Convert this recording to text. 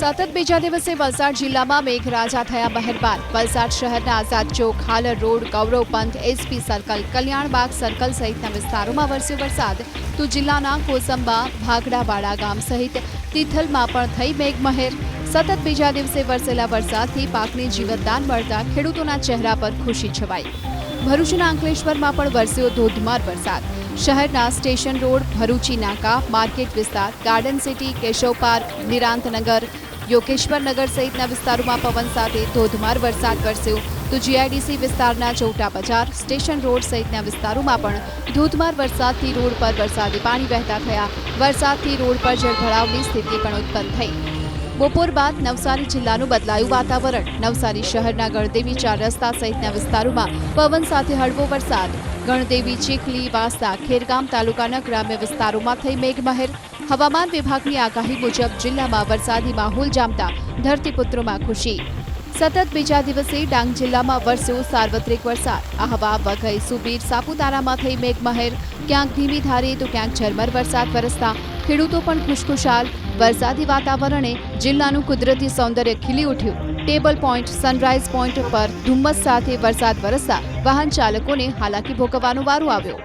સતત બીજા દિવસે વલસાડ જિલ્લામાં મેઘરાજા થયા મહેરબાન। વલસાડ શહેરના આઝાદ ચોક, હાલર રોડ, ગૌરવ પંથ, એસપી સર્કલ, કલ્યાણબાગ સર્કલ સહિતના વિસ્તારોમાં વરસ્યો વરસાદ તો જિલ્લાના કોસંબા, ભાગડાવાડા ગામ સહિત તિથલમાં પણ થઈ મેઘમહેર। સતત બીજા દિવસે વરસેલા વરસાદથી પાકને જીવતદાન મળતા ખેડૂતોના ચહેરા પર ખુશી છવાઈ। ભરૂચના અંકલેશ્વરમાં પણ વરસ્યો ધોધમાર વરસાદ। શહેરના સ્ટેશન રોડ, ભરૂચી નાકા, માર્કેટ વિસ્તાર, ગાર્ડન સિટી, કેશવ પાર્ક, નિરાંતનગર, યોગેશ્વરનગર સહિતના વિસ્તારોમાં પવન સાથે ધોધમાર વરસાદ વરસ્યો તો જીઆઈડીસી વિસ્તારના ચૌટા બજાર, સ્ટેશન રોડ સહિતના વિસ્તારોમાં પણ ધોધમાર વરસાદથી રોડ પર વરસાદી પાણી વહેતા થયા। વરસાદથી રોડ પર જળભરાવની સ્થિતિ પણ ઉત્પન્ન થઈ। બપોર બાદ નવસારી જિલ્લાનું બદલાયું વાતાવરણ। નવસારી શહેરના ગણદેવી 4 રસ્તા સહિતના વિસ્તારોમાં પવન સાથે હળવો વરસાદ। ગણદેવી, ચીખલી, વાંસદા, ખેરગામ તાલુકાના ગ્રામ્ય વિસ્તારોમાં થઈ મેઘમહેર। હવામાન વિભાગની આગાહી મુજબ જિલ્લામાં વરસાદી માહોલ જામતા ધરતીપુત્રોમાં ખુશી। સતત બીજા દિવસે ડાંગ જિલ્લામાં વરસ્યો સાર્વત્રિક વરસાદ। આહવા, વઘઈ, સુબીર, સાપુતારામાં થઈ મેઘમહેર। ક્યાંક ધીમી ધારે તો ક્યાંક ઝરમર વરસાદ વરસતા ખેડૂતો પણ ખુશખુશાલ। વરસાદી વાતાવરણે જિલ્લાનું કુદરતી સૌંદર્ય ખીલી ઉઠ્યું। ટેબલ પોઈન્ટ, સનરાઈઝ પોઈન્ટ પર ધુમ્મસ સાથે વરસાદ વરસતા વાહન ચાલકોને હાલાકી ભોગવવાનો વારો આવ્યો।